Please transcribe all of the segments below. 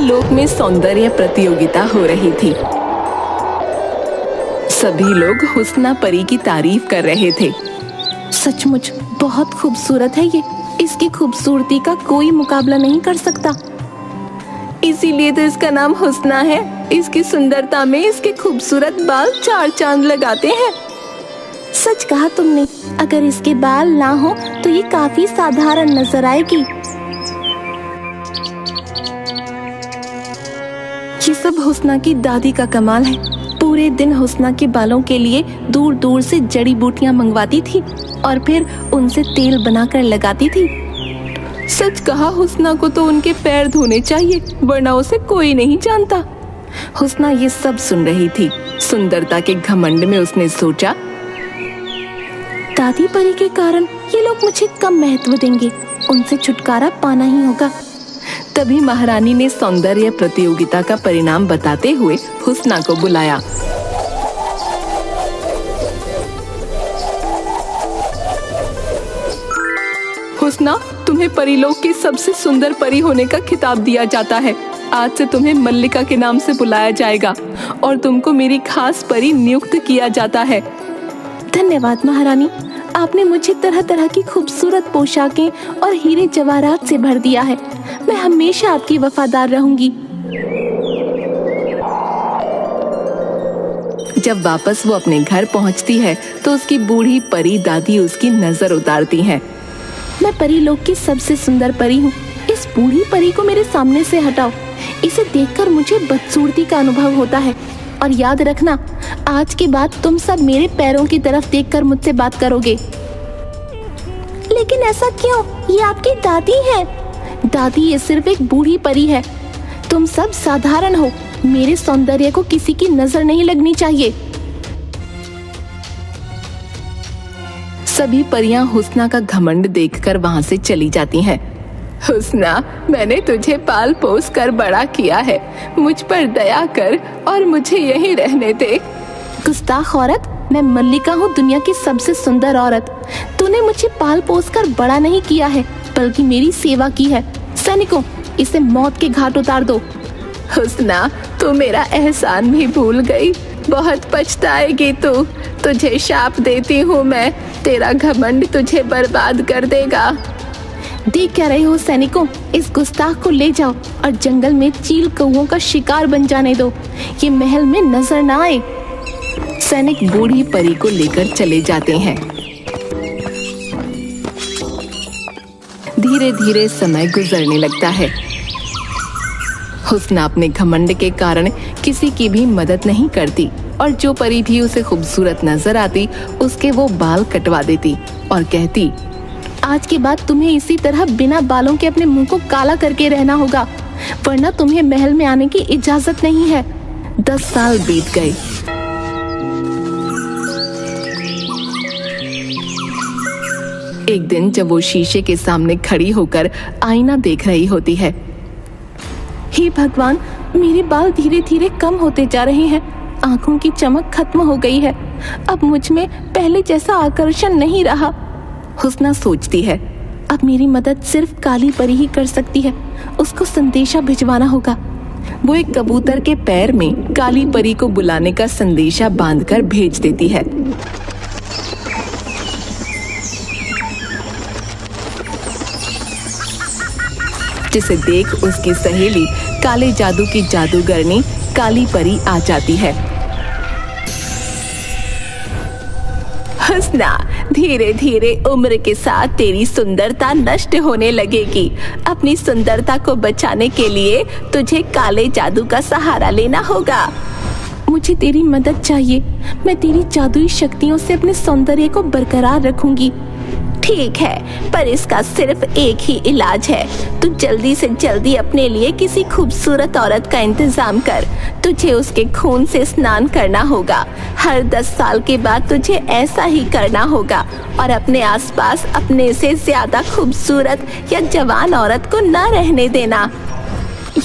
लोक में सौंदर्य प्रतियोगिता हो रही थी। सभी लोग हुस्ना परी की तारीफ कर रहे थे। सचमुच बहुत खूबसूरत है ये, इसकी खूबसूरती का कोई मुकाबला नहीं कर सकता। इसीलिए तो इसका नाम हुस्ना है। इसकी सुंदरता में इसके खूबसूरत बाल चार चांद लगाते हैं। सच कहा तुमने, अगर इसके बाल ना हो तो ये काफी साधारण नजर आएगी। ये सब हुस्ना की दादी का कमाल है। पूरे दिन हुस्ना के बालों के लिए दूर दूर से जड़ी बूटियां मंगवाती थी और फिर उनसे तेल बनाकर लगाती थी। सच कहा, हुस्ना को तो उनके पैर धोने चाहिए, वरना उसे कोई नहीं जानता। हुस्ना ये सब सुन रही थी। सुंदरता के घमंड में उसने सोचा, दादी परी के कारण ये लोग मुझे कम महत्व देंगे, उनसे छुटकारा पाना ही होगा। तभी महारानी ने सौंदर्य प्रतियोगिता का परिणाम बताते हुए हुस्ना को बुलाया। हुस्ना, तुम्हें परीलोक की सबसे सुंदर परी होने का खिताब दिया जाता है। आज से तुम्हें मल्लिका के नाम से बुलाया जाएगा और तुमको मेरी खास परी नियुक्त किया जाता है। धन्यवाद महारानी, आपने मुझे तरह तरह की खूबसूरत पोशाकें और हीरे जवाहरात से भर दिया है। मैं हमेशा आपकी वफादार रहूंगी। जब वापस वो अपने घर पहुंचती है तो उसकी बूढ़ी परी दादी उसकी नजर उतारती हैं। मैं परीलोक की सबसे सुंदर परी हूँ। इस बूढ़ी परी को मेरे सामने से हटाओ। इसे देखकर मुझे बदसूरती का अनुभव होता है। और याद रखना, आज के बाद तुम सब मेरे पैरों की तरफ देखकर मुझसे बात करोगे। लेकिन ऐसा क्यों? ये आपकी दादी है। दादी, ये सिर्फ एक बूढ़ी परी है। तुम सब साधारण हो। मेरे सौंदर्य को किसी की नजर नहीं लगनी चाहिए। सभी परियां हुस्ना का घमंड देखकर वहां से चली जाती हैं। हुस्ना, मैंने तुझे पाल पोस कर बड़ा किया है। मुझ पर दया कर और मुझे यहीं रहने दे। गुस्ताख औरत, मैं मल्लिका हूँ, दुनिया की सबसे सुंदर औरत। तूने मुझे पाल पोस कर बड़ा नहीं किया है, बल्कि मेरी सेवा की है। सैनिकों, इसे मौत के घाट उतार दो। हुस्ना, तू मेरा एहसान भी भूल गई। बहुत पछताएगी तू। तुझे शाप देती हूँ मैं, तेरा घमंड तुझे बर्बाद कर देगा। देख क्या रहे हो सैनिकों? इस गुस्ताख को ले जाओ और जंगल में चील कौओं का शिकार बन जाने दो। ये महल में नजर ना आए। सैनिक बूढ़ी परी को लेकर चले जाते हैं। धीरे धीरे समय गुजरने लगता है। हुस्ना अपने घमंड के कारण किसी की भी मदद नहीं करती और जो परी भी उसे खूबसूरत नजर आती उसके वो बाल कटवा देती और कहती, आज के बाद तुम्हें इसी तरह बिना बालों के अपने मुंह को काला करके रहना होगा, वरना तुम्हें महल में आने की इजाजत नहीं है। 10 साल बीत गए। एक दिन जब वो शीशे के सामने खड़ी होकर आईना देख रही होती है, हे भगवान, मेरे बाल धीरे धीरे कम होते जा रहे हैं। आंखों की चमक खत्म हो गई है। अब मुझ में पहले जैसा आकर्षण नहीं रहा। हुस्ना सोचती है, अब मेरी मदद सिर्फ काली परी ही कर सकती है। उसको संदेशा भिजवाना होगा। वो एक कबूतर के पैर में काली परी को बुलाने का संदेशा बांधकर भेज देती है। जिसे देख उसकी सहेली काले जादू की जादूगरनी काली परी आ जाती है। हुस्ना, धीरे धीरे उम्र के साथ तेरी सुंदरता नष्ट होने लगेगी। अपनी सुंदरता को बचाने के लिए तुझे काले जादू का सहारा लेना होगा। मुझे तेरी मदद चाहिए। मैं तेरी जादुई शक्तियों से अपने सौंदर्य को बरकरार रखूंगी। ठीक है, पर इसका सिर्फ एक ही इलाज है। तू जल्दी से जल्दी अपने लिए किसी खूबसूरत औरत का इंतजाम कर। तुझे उसके खून से स्नान करना होगा। हर 10 साल के बाद तुझे ऐसा ही करना होगा और अपने आसपास अपने से ज्यादा खूबसूरत या जवान औरत को न रहने देना।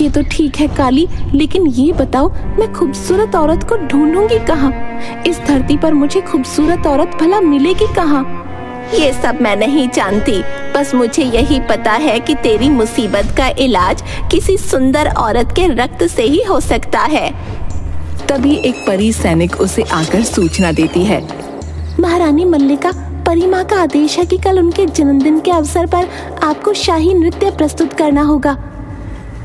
ये तो ठीक है काली, लेकिन ये बताओ, मैं खूबसूरत औरत को ढूंढूंगी कहाँ? इस धरती पर मुझे खूबसूरत औरत भला मिलेगी कहाँ? ये सब मैं नहीं जानती, बस मुझे यही पता है कि तेरी मुसीबत का इलाज किसी सुंदर औरत के रक्त से ही हो सकता है। तभी एक परी सैनिक उसे आकर सूचना देती है। महारानी मल्लिका, परी माँ का आदेश है कि कल उनके जन्मदिन के अवसर पर आपको शाही नृत्य प्रस्तुत करना होगा।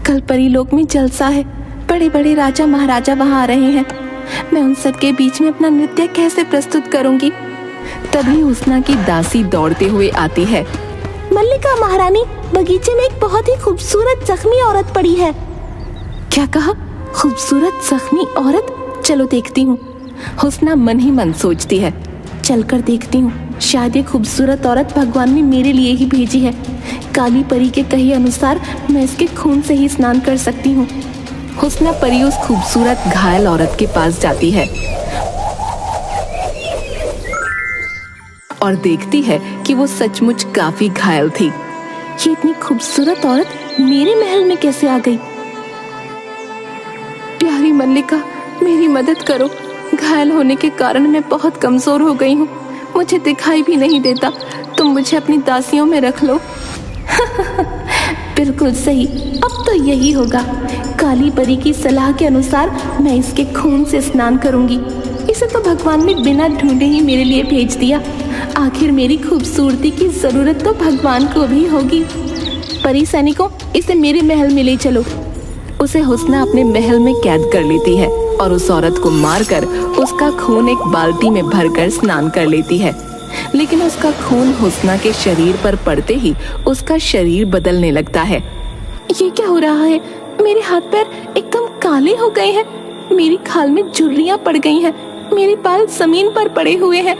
कल परीलोक में जलसा है, बड़े बड़े राजा महाराजा वहाँ आ रहे हैं। मैं उन सब के बीच में अपना नृत्य कैसे प्रस्तुत करूंगी? तभी हुस्ना की दासी दौड़ते हुए आती है। मल्लिका महारानी, बगीचे में एक बहुत ही खूबसूरत जख्मी औरत पड़ी है। क्या कहा? खूबसूरत जख्मी औरत? चलो देखती हूँ। हुस्ना मन ही मन सोचती है, चलकर देखती हूँ, शायद ये खूबसूरत औरत भगवान ने मेरे लिए ही भेजी है। काली परी के कहे अनुसार मैं इसके खून से ही स्नान कर सकती हूँ। हुस्ना परी उस खूबसूरत घायल औरत के पास जाती है और देखती है कि वो सचमुच काफी घायल थी। ये इतनी खूबसूरत औरत मेरे महल में कैसे आ गई? प्यारी मल्लिका, मेरी मदद करो। घायल होने के कारण मैं बहुत कमजोर हो गई हूँ, मुझे दिखाई भी नहीं देता। तुम मुझे अपनी दासियों में रख लो। बिल्कुल सही, अब तो यही होगा। काली परी की सलाह के अनुसार मैं इसके खून से स्नान करूंगी। इसे तो भगवान ने बिना ढूंढे ही मेरे लिए भेज दिया। आखिर मेरी खूबसूरती की जरूरत तो भगवान को भी होगी। परी सैनिकों, इसे मेरे महल में ले चलो। उसे हुस्ना अपने महल में कैद कर लेती है और उस औरत को मारकर उसका खून एक बाल्टी में भरकर स्नान कर लेती है। लेकिन उसका खून हुस्ना के शरीर पर पड़ते ही उसका शरीर बदलने लगता है। ये क्या हो रहा है? मेरे हाथ पैर एकदम काले हो गए हैं, मेरी खाल में झुर्रियां पड़ गई हैं, मेरे बाल जमीन पर पड़े हुए हैं।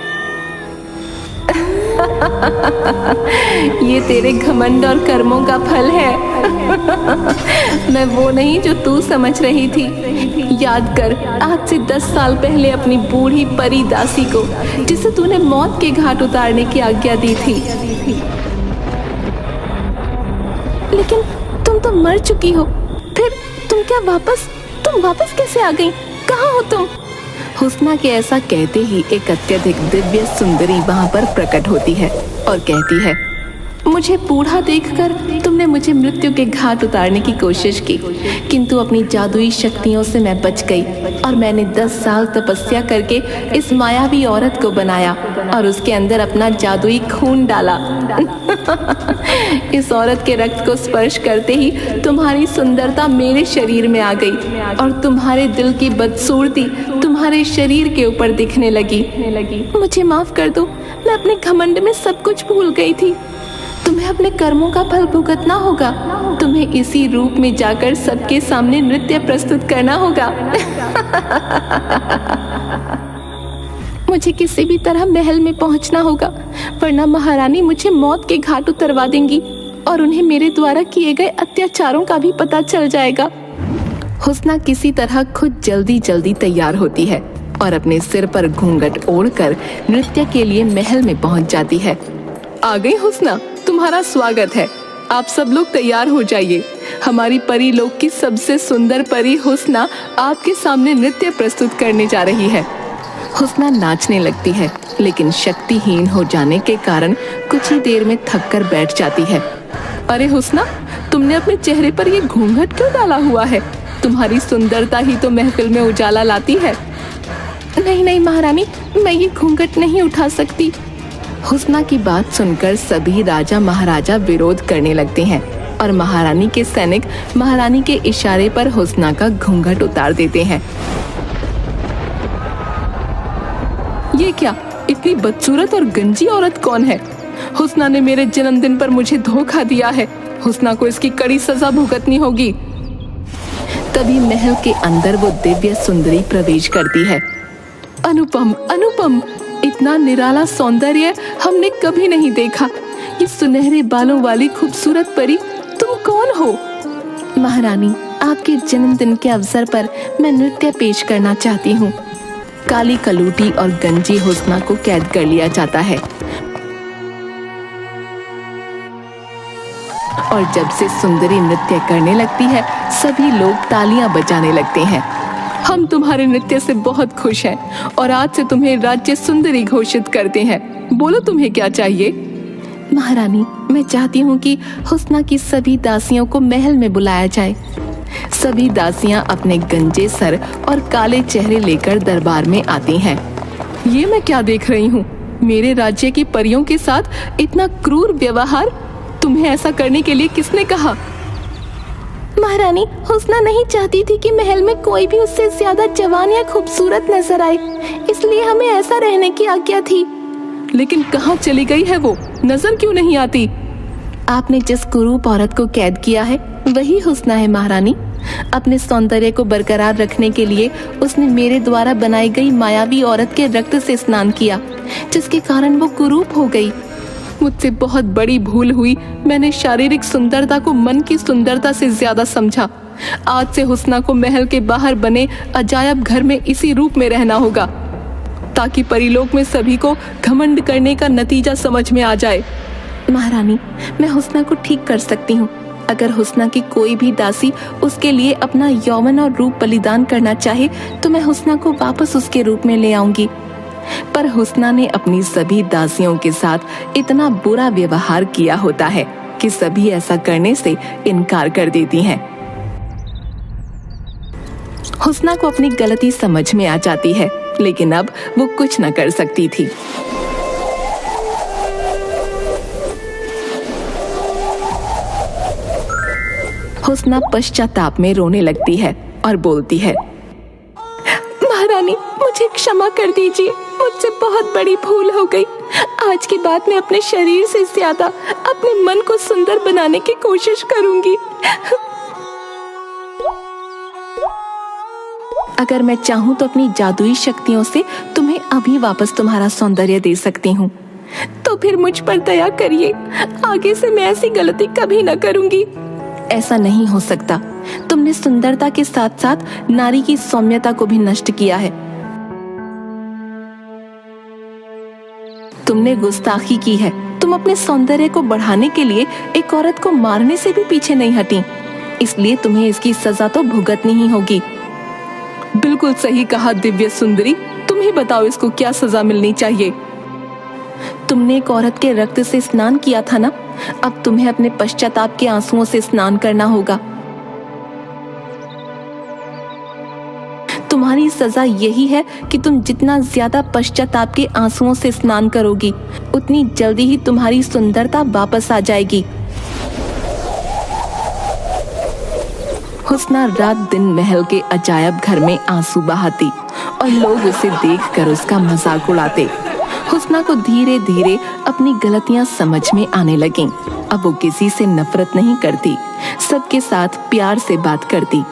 ये तेरे घमंड और कर्मों का फल है। मैं वो नहीं जो तू समझ रही थी। याद कर, आज से 10 साल पहले अपनी बूढ़ी परी दासी को, जिसे तूने मौत के घाट उतारने की आज्ञा दी थी। लेकिन तुम तो मर चुकी हो, फिर तुम वापस कैसे आ गई? कहाँ हो तुम? हुस्ना के ऐसा कहते ही एक अत्यधिक दिव्य सुंदरी वहाँ पर प्रकट होती है और कहती है, मुझे बूढ़ा देखकर तुमने मुझे मृत्यु के घाट उतारने की कोशिश की, किंतु अपनी जादुई शक्तियों से मैं बच गई और मैंने 10 साल तपस्या करके इस मायावी औरत को बनाया और उसके अंदर अपना जादुई खून डाला। इस औरत के रक्त को स्पर्श करते ही तुम्हारी सुंदरता मेरे शरीर में आ गई और तुम्हारे दिल की बदसूरती तुम्हारे शरीर के ऊपर दिखने लगी। मुझे माफ कर दो, मैं अपने घमंड में सब कुछ भूल गई थी। तुम्हें अपने कर्मों का फल भुगतना होगा। तुम्हें इसी रूप में जाकर सबके सामने नृत्य प्रस्तुत करना होगा। मुझे किसी भी तरह महल में पहुंचना होगा, वरना महारानी मुझे मौत के घाट उतरवा देंगी और उन्हें मेरे द्वारा किए गए अत्याचारों का भी पता चल जाएगा। हुस्ना किसी तरह खुद जल्दी जल्दी तैयार होती है और अपने सिर पर घूंघट ओढ़कर नृत्य के लिए महल में पहुंच जाती है। आ गई हुस्ना, तुम्हारा स्वागत है। आप सब लोग तैयार हो जाइए। हमारी परी लोक की सबसे सुंदर परी हुस्ना आपके सामने नृत्य प्रस्तुत करने जा रही है। हुस्ना नाचने लगती है, लेकिन शक्तिहीन हो जाने के कारण कुछ ही देर में थक कर बैठ जाती है। अरे हुस्ना, तुमने अपने चेहरे पर ये घूंघट क्यों डाला हुआ है? तुम्हारी सुंदरता ही तो महफिल में उजाला लाती है। नहीं महारानी, मैं ये घूंघट नहीं उठा सकती। हुस्ना की बात सुनकर सभी राजा महाराजा विरोध करने लगते हैं और महारानी के सैनिक महारानी के इशारे पर हुस्ना का घूंघट उतार देते हैं। ये क्या, इतनी बदसूरत और गंजी औरत कौन है? हुस्ना ने मेरे जन्मदिन पर मुझे धोखा दिया है। हुस्ना को इसकी कड़ी सजा भुगतनी होगी। तभी महल के अंदर वो दिव्य सुंदरी प्रवेश करती है। अनुपम, अनुपम, इतना निराला सौंदर्य हमने कभी नहीं देखा। ये सुनहरे बालों वाली खूबसूरत परी, तुम कौन हो? महारानी, आपके जन्मदिन के अवसर पर मैं नृत्य पेश करना चाहती हूँ। काली कलूटी और गंजी हुस्ना को कैद कर लिया जाता है और जब से सुंदरी नृत्य करने लगती है, सभी लोग तालियां बजाने लगते हैं। हम तुम्हारे नृत्य से बहुत खुश हैं और आज से तुम्हें राज्य सुंदरी घोषित करते हैं। बोलो, तुम्हें क्या चाहिए? महारानी, मैं चाहती हूँ कि हुस्ना की सभी दासियों को महल में बुलाया जाए। सभी दासियां अपने गंजे सर और काले चेहरे लेकर दरबार में आती हैं। ये मैं क्या देख रही हूँ? मेरे राज्य की परियों के साथ इतना क्रूर व्यवहार! तुम्हें ऐसा करने के लिए किसने कहा? महारानी, हुस्ना नहीं चाहती थी कि महल में कोई भी उससे ज्यादा जवान या खूबसूरत नजर आए, इसलिए हमें ऐसा रहने की आज्ञा थी। लेकिन कहाँ चली गई है वो? नजर क्यों नहीं आती? आपने जिस कुरूप औरत को कैद किया है वही हुस्ना है महारानी। अपने सौंदर्य को बरकरार रखने के लिए उसने मेरे द्वारा बनाई गई मायावी औरत के रक्त से स्नान किया, जिसके कारण वो कुरूप हो गई। मुझसे बहुत बड़ी भूल हुई। मैंने शारीरिक सुंदरता को मन की सुंदरता से ज्यादा समझा। आज से हुस्ना को महल के बाहर बने अजायब घर में इसी रूप में रहना होगा, ताकि परिलोक में सभी को घमंड करने का नतीजा समझ में आ जाए। महारानी, मैं हुस्ना को ठीक कर सकती हूँ। अगर हुस्ना की कोई भी दासी उसके लिए अपना यौवन और रूप बलिदान करना चाहे तो मैं हुस्ना को वापस उसके रूप में ले आऊंगी। पर हुस्ना ने अपनी सभी दासियों के साथ इतना बुरा व्यवहार किया होता है कि सभी ऐसा करने से इनकार कर देती हैं। हुस्ना को अपनी गलती समझ में आ जाती है, लेकिन अब वो कुछ न कर सकती थी। हुस्ना पश्चाताप में रोने लगती है और बोलती है, महारानी, मुझे क्षमा कर दीजिए। मुझसे बहुत बड़ी भूल हो गई। आज के बाद मैं अपने शरीर से ज्यादा अपने मन को सुंदर बनाने की कोशिश करूंगी। अगर मैं चाहूँ तो अपनी जादुई शक्तियों से तुम्हें अभी वापस तुम्हारा सौंदर्य दे सकती हूँ। तो फिर मुझ पर दया करिए। आगे से मैं ऐसी गलती कभी न करूंगी। ऐसा नहीं हो सकता। तुमने सुंदरता के साथ साथ नारी की सौम्यता को भी नष्ट किया है। तुमने गुस्ताखी की है। तुम अपने सौंदर्य को बढ़ाने के लिए एक औरत को मारने से भी पीछे नहीं हटी, इसलिए तुम्हें इसकी सजा तो भुगतनी ही होगी। बिल्कुल सही कहा दिव्य सुंदरी। तुम ही बताओ इसको क्या सजा मिलनी चाहिए। तुमने एक औरत के रक्त से स्नान किया था ना, अब तुम्हें अपने पश्चाताप के आंसुओं से स्नान करना होगा। तुम्हारी सजा यही है कि तुम जितना ज्यादा पश्चाताप के आंसुओं से स्नान करोगी, उतनी जल्दी ही तुम्हारी सुंदरता वापस आ जाएगी। हुस्ना रात दिन महल के अजायब घर में आंसू बहाती और लोग उसे देखकर उसका मजाक उड़ाते। हुस्ना को धीरे धीरे अपनी गलतियां समझ में आने लगीं। अब वो किसी से नफरत नहीं करती, सबके साथ प्यार से बात करती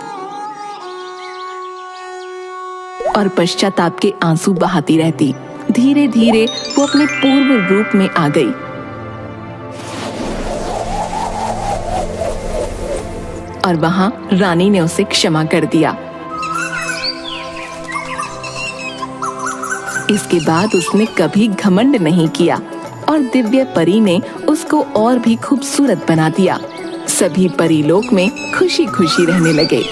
और पश्चाताप के आंसू बहाती रहती। धीरे धीरे वो अपने पूर्व रूप में आ गई और वहां रानी ने उसे क्षमा कर दिया। इसके बाद उसने कभी घमंड नहीं किया और दिव्य परी ने उसको और भी खूबसूरत बना दिया। सभी परीलोक में खुशी खुशी रहने लगे।